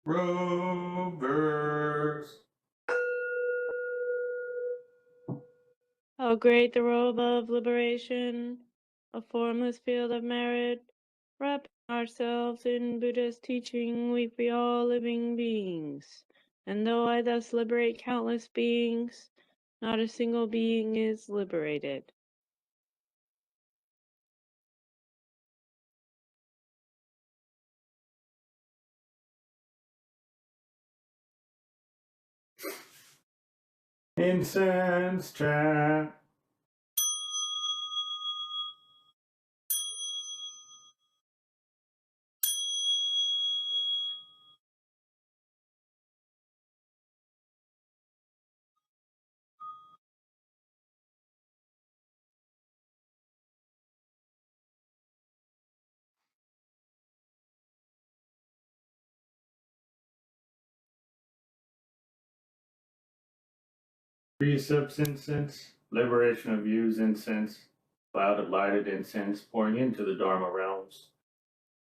Rovers. How great the robe of liberation, a formless field of merit, wrapping ourselves in Buddha's teaching, we free all living beings. And though I thus liberate countless beings, not a single being is liberated. Incense chant. Precepts incense, liberation of views incense, cloud of lighted incense pouring into the Dharma realms.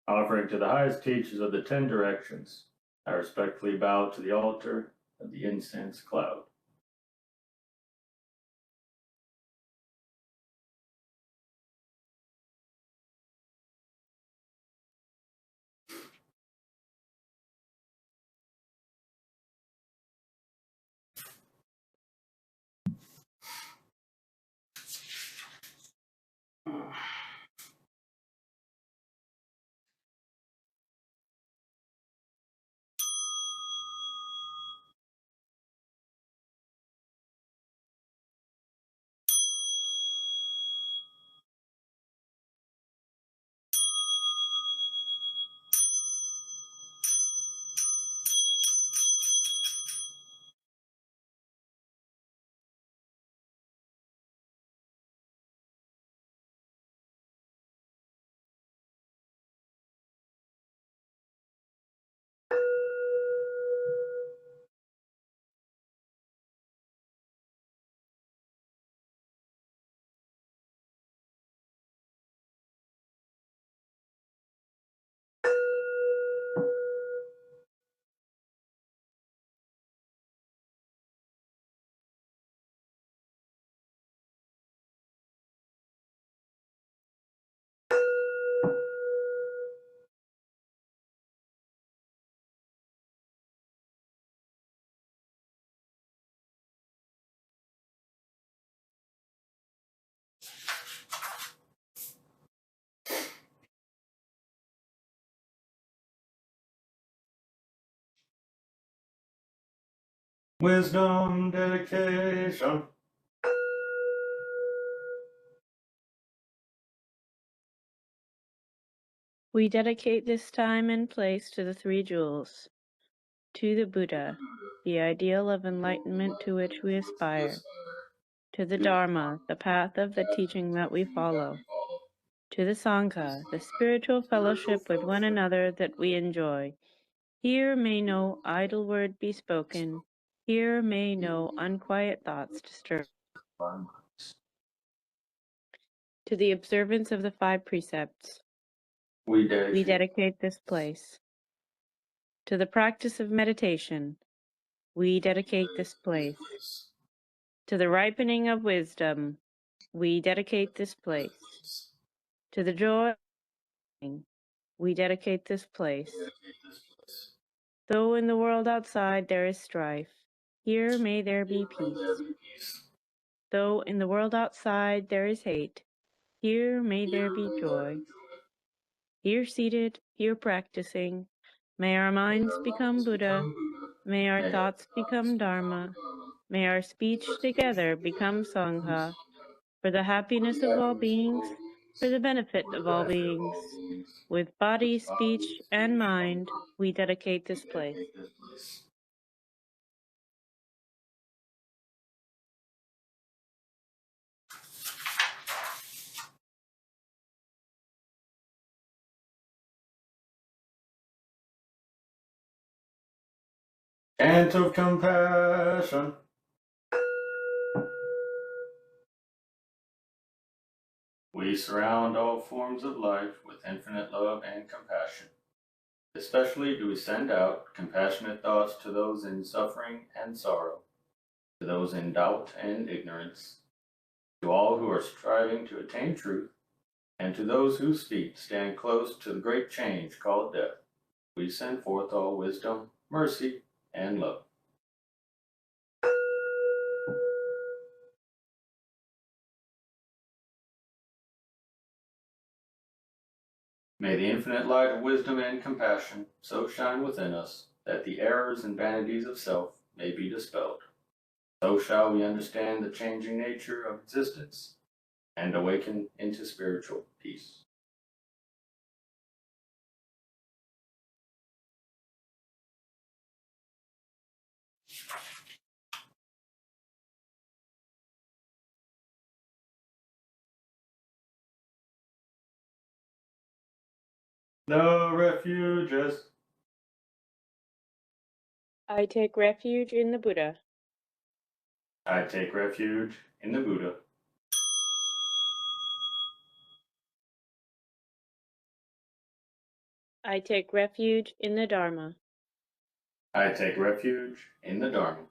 Offering to the highest teachers of the 10 directions, I respectfully bow to the altar of the incense cloud. Wisdom dedication. We dedicate this time and place to the three jewels, to the Buddha, the ideal of enlightenment to which we aspire, to the Dharma, the path of the teaching that we follow, to the Sangha, the spiritual fellowship with one another that we enjoy. Here may no idle word be spoken, here may no unquiet thoughts disturb. To the observance of the 5 precepts, we dedicate this place. To the practice of meditation, we dedicate this place. To the ripening of wisdom, we dedicate this place. To the joy, we dedicate this place. Though in the world outside there is strife, here may there be peace. Though in the world outside there is hate, here may there be joy. Here seated, here practicing, may our minds become Buddha, may our thoughts become Dharma, may our speech together become Sangha, for the happiness of all beings, for the benefit of all beings. With body, speech, and mind, we dedicate this place. Chant of compassion. We surround all forms of life with infinite love and compassion. Especially do we send out compassionate thoughts to those in suffering and sorrow, to those in doubt and ignorance, to all who are striving to attain truth, and to those whose feet stand close to the great change called death. We send forth all wisdom, mercy, and love. May the infinite light of wisdom and compassion so shine within us that the errors and vanities of self may be dispelled. So shall we understand the changing nature of existence and awaken into spiritual peace. No refuges. I take refuge in the Buddha. I take refuge in the Buddha. I take refuge in the Dharma. I take refuge in the Dharma.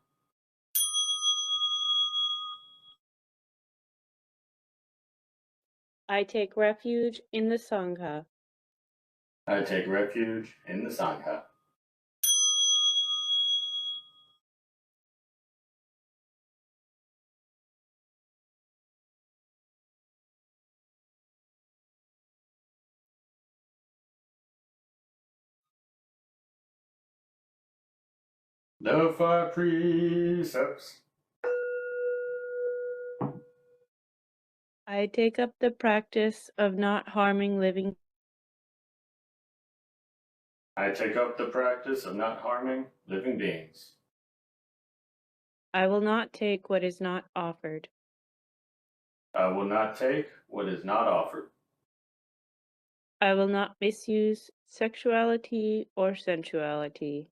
I take refuge in the Sangha. I take refuge in the Sangha. The 5 precepts. I take up the practice of not harming living. I take up the practice of not harming living beings. I will not take what is not offered. I will not take what is not offered. I will not misuse sexuality or sensuality.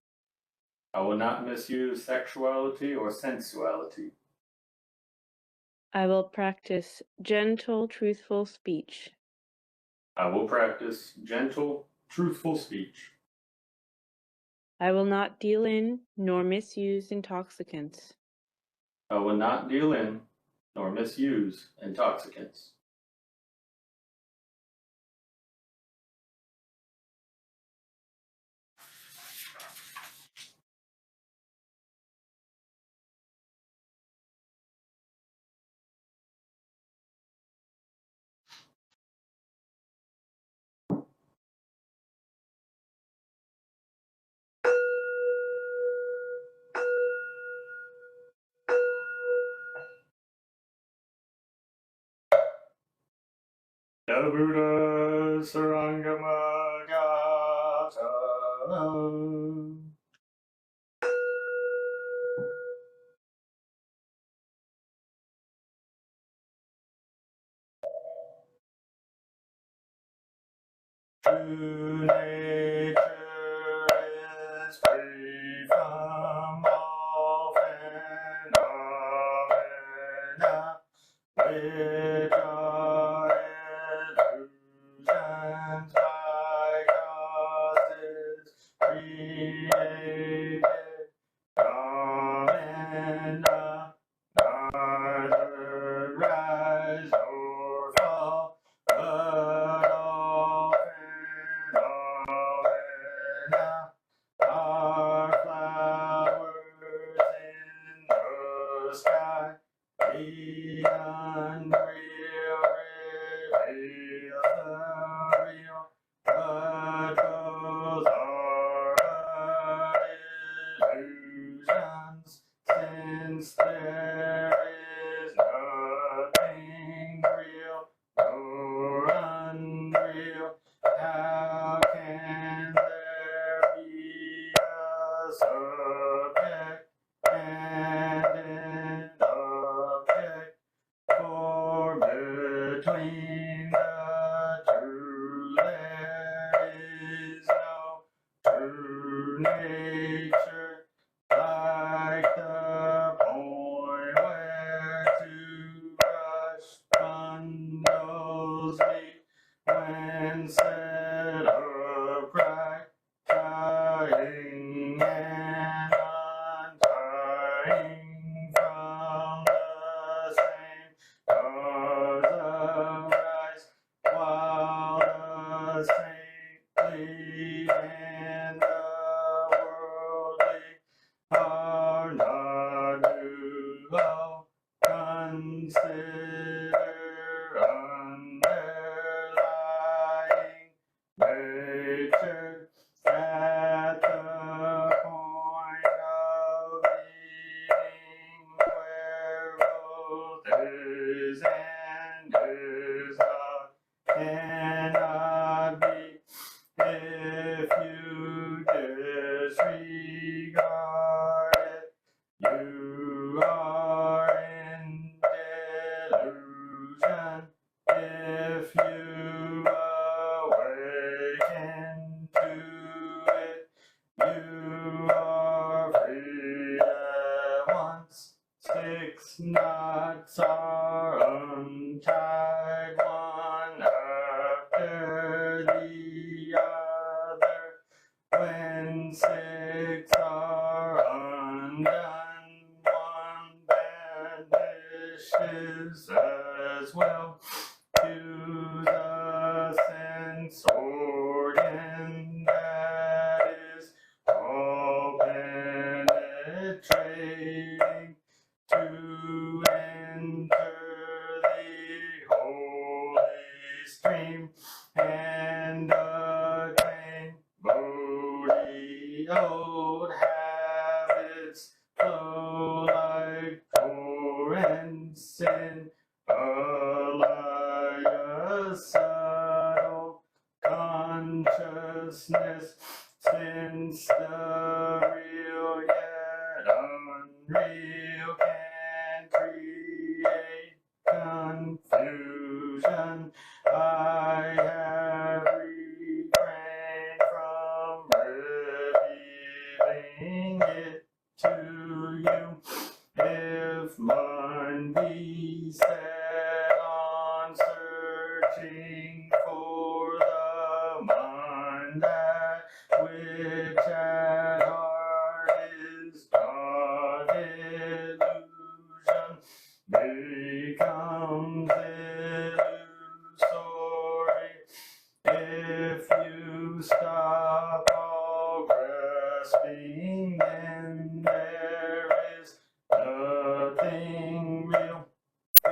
I will not misuse sexuality or sensuality. I will practice gentle, truthful speech. I will practice gentle, truthful speech. I will not deal in nor misuse intoxicants. I will not deal in nor misuse intoxicants. The Buddha Sarangamagata. True nature is free from all phenomena, which are illusions by causes created. Phenomena neither rise nor fall, but all phenomena are flowers in the sky. The unreal reveals the real, but both are but illusions, since there is nothing real nor unreal. How can there be a subject and an object? For between the two there is no true nature, like the point where two brush bundles meet when set upright. consider underlying nature at the point of meeting where both is and is not cannot be. If you disregard it, you are in delusion. If you awaken to it, you are free at once. 6 knots are untied one after the other. When 6 are undone, one vanishes as well. To the sense organ that is all penetrating to enter the holy stream and again Bodhi old habits flow like torrents in a subtle consciousness, since the real yet unreal can create confusion. I have refrained from revealing it to you. If mind be set on searching for the mind, that which at heart is not illusion becomes illusory. If you stop all grasping, then there is nothing real.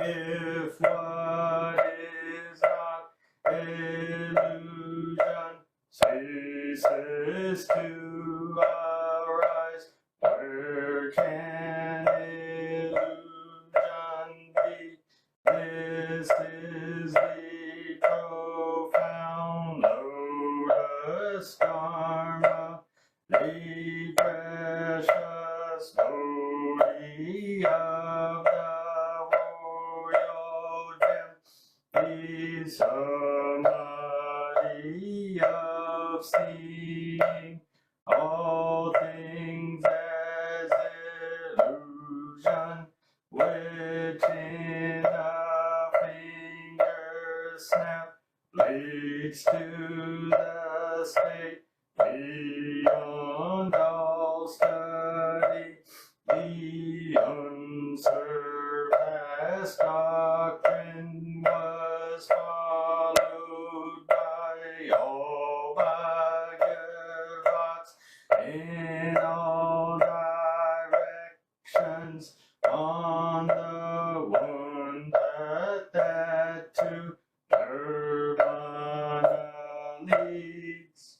If what is not illusion ceases to arise, where can illusion be? This is the profound lotus Dharma, the precious Bodhi of the royal gem, the samadhi of seeing all things as illusion, which in a finger snap leads to the state beyond all study, the unsurpassed doctrine was followed by all Bhagavats in all directions on the one path that to Nirvana leads.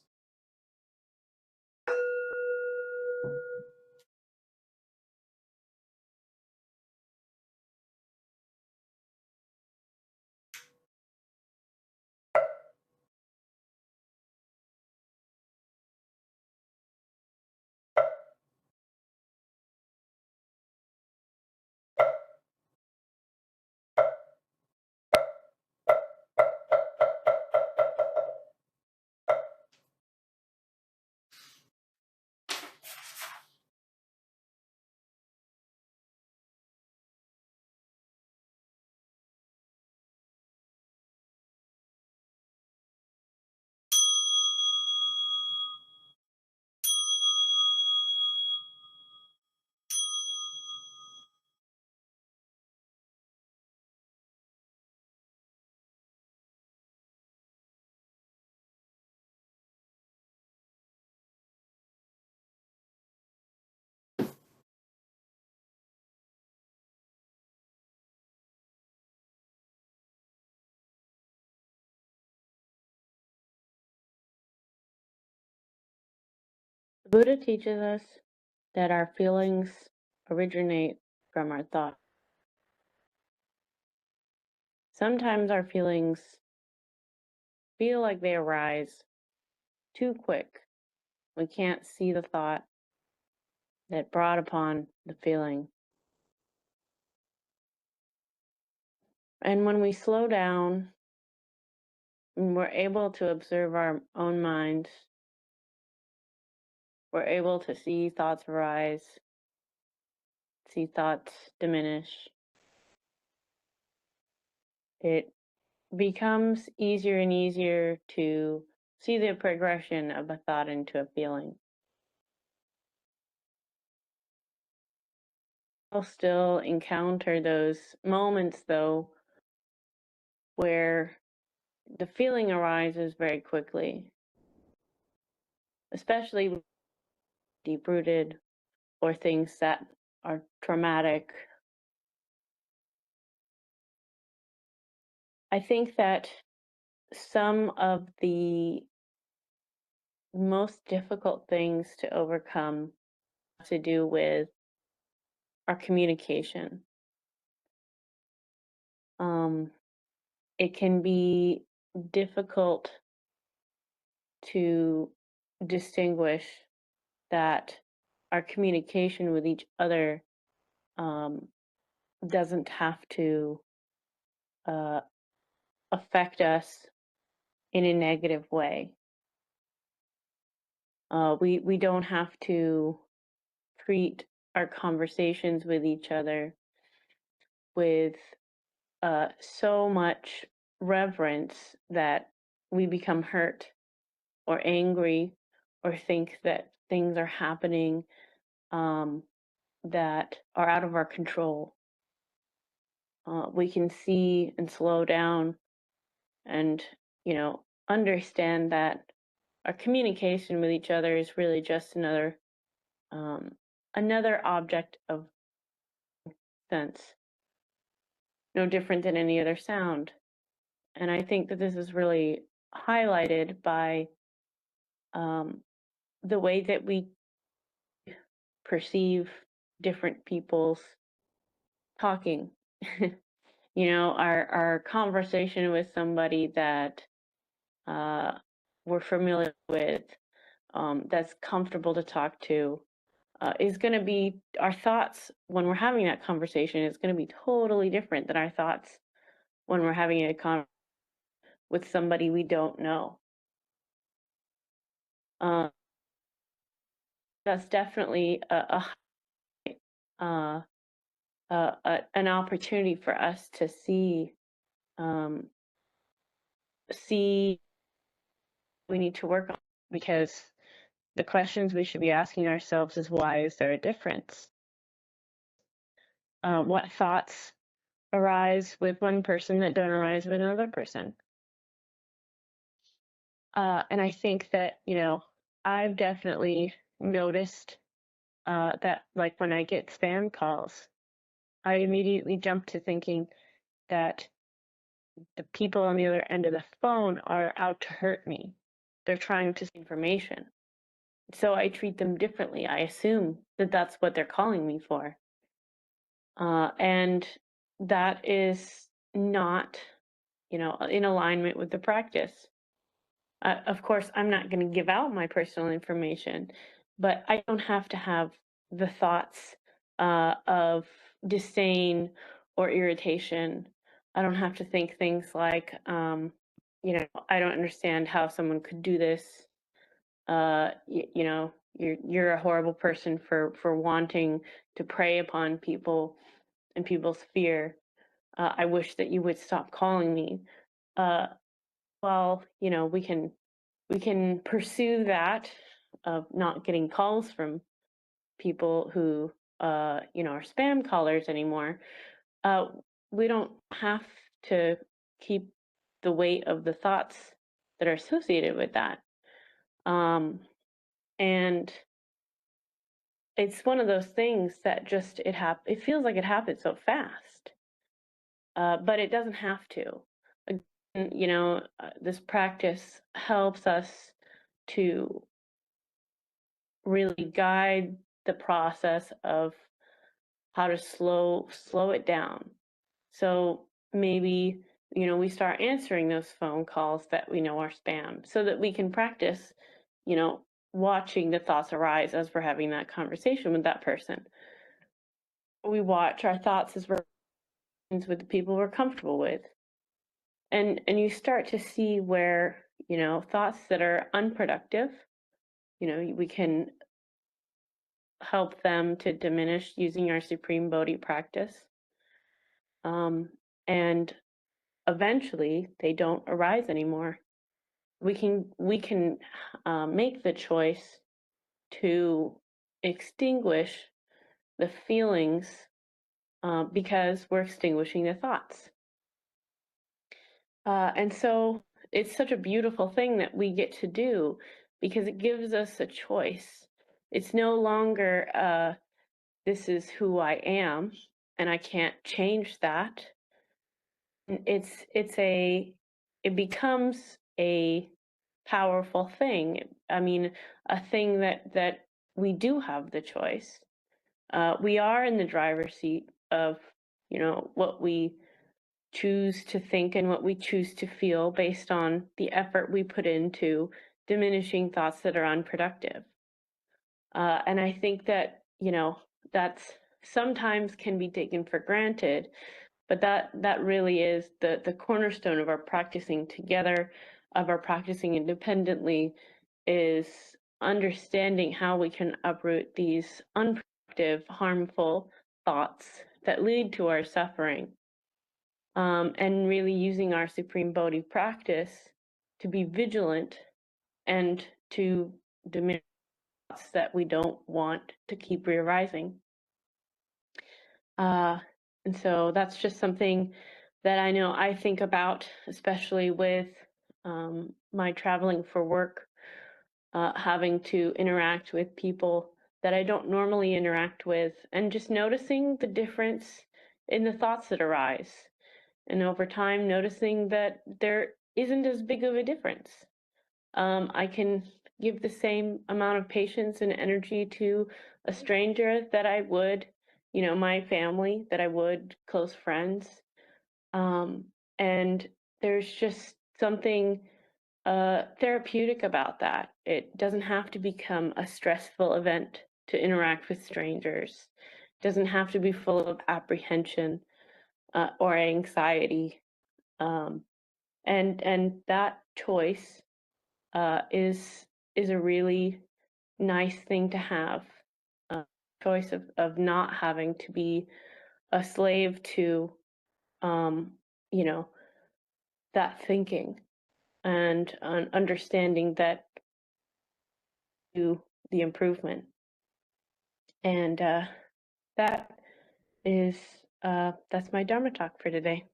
The Buddha teaches us that our feelings originate from our thoughts. Sometimes our feelings feel like they arise too quick. We can't see the thought that brought upon the feeling. And when we slow down and we're able to observe our own mind, we're able to see thoughts arise, see thoughts diminish. It becomes easier and easier to see the progression of a thought into a feeling. We'll still encounter those moments, though, where the feeling arises very quickly, especially deep rooted or things that are traumatic. I think that some of the most difficult things to overcome have to do with our communication. It can be difficult to distinguish that our communication with each other doesn't have to affect us in a negative way. We don't have to treat our conversations with each other with so much reverence that we become hurt or angry or think that things are happening that are out of our control. We can see and slow down and, understand that our communication with each other is really just another object of sense, no different than any other sound. And I think that this is really highlighted by the way that we perceive different people's talking. Our conversation with somebody that we're familiar with, that's comfortable to talk to, is going to be our thoughts when we're having that conversation is going to be totally different than our thoughts when we're having a conversation with somebody we don't know. That's definitely an opportunity for us to see we need to work on, because the questions we should be asking ourselves is, why is there a difference? What thoughts arise with one person that don't arise with another person? And I think that, I've definitely noticed that, like, when I get spam calls, I immediately jump to thinking that the people on the other end of the phone are out to hurt me. They're trying to see information. So I treat them differently. I assume that that's what they're calling me for. And that is not, in alignment with the practice. Of course, I'm not going to give out my personal information, but I don't have to have the thoughts of disdain or irritation. I don't have to think things like, I don't understand how someone could do this. You're a horrible person for wanting to prey upon people and people's fear. I wish that you would stop calling me. Well, we can pursue that of not getting calls from people who are spam callers anymore. We don't have to keep the weight of the thoughts that are associated with that. And it's one of those things that just it feels like it happens so fast, but it doesn't have to. Again, this practice helps us to really guide the process of how to slow it down. So maybe, we start answering those phone calls that we know are spam so that we can practice, watching the thoughts arise as we're having that conversation with that person. We watch our thoughts as we're with the people we're comfortable with. And you start to see where, thoughts that are unproductive, we can help them to diminish using our Supreme Bodhi practice. And eventually they don't arise anymore. We can make the choice to extinguish the feelings because we're extinguishing the thoughts. And so it's such a beautiful thing that we get to do because it gives us a choice. It's no longer, this is who I am and I can't change that. It becomes a powerful thing. I mean, a thing that we do have the choice. We are in the driver's seat of, what we choose to think and what we choose to feel based on the effort we put into diminishing thoughts that are unproductive. And I think that, that's sometimes can be taken for granted, but that really is the cornerstone of our practicing together, of our practicing independently, is understanding how we can uproot these unproductive, harmful thoughts that lead to our suffering. And really using our Supreme Bodhi practice to be vigilant and to diminish thoughts that we don't want to keep re-arising. And so that's just something that I know I think about, especially with my traveling for work, having to interact with people that I don't normally interact with, and just noticing the difference in the thoughts that arise. And over time, noticing that there isn't as big of a difference. I can give the same amount of patience and energy to a stranger that I would, my family, that I would close friends. And there's just something therapeutic about that. It doesn't have to become a stressful event to interact with strangers. It doesn't have to be full of apprehension or anxiety. And that choice is a really nice thing to have. Choice of not having to be a slave to, you know, that thinking and understanding that to the improvement. And that is that's my Dharma talk for today.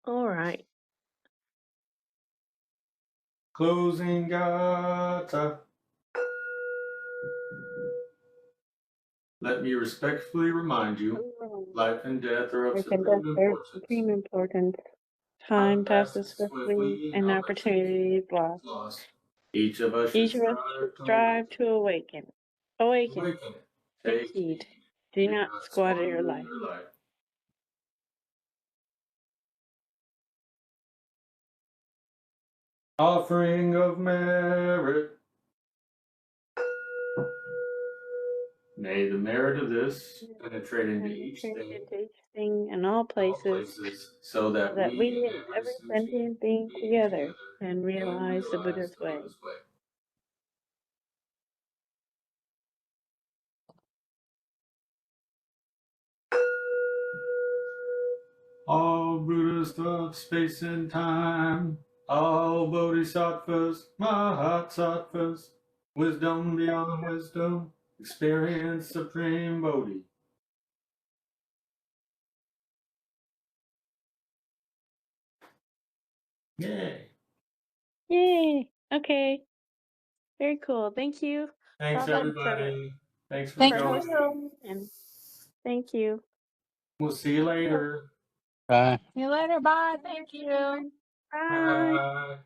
All right. Closing gata. Let me respectfully remind you, life and death are of supreme importance. Time passes swiftly, and opportunity is lost. Each of us should strive to awaken. Awaken. Take heed. Do not squander your life. Offering of merit. May the merit of this penetrate into each thing and all places, so that we and every sentient being together can realize the Buddha's way. All Buddhas of space and time, all Bodhisattvas, Mahatsattvas, wisdom beyond wisdom, experience supreme Bodhi. Yay! Yay! Okay. Very cool. Thank you. Thanks, everybody. Thanks for hosting, and thank you. We'll see you later. Bye. See you later. Bye. Thank you. Bye. Bye.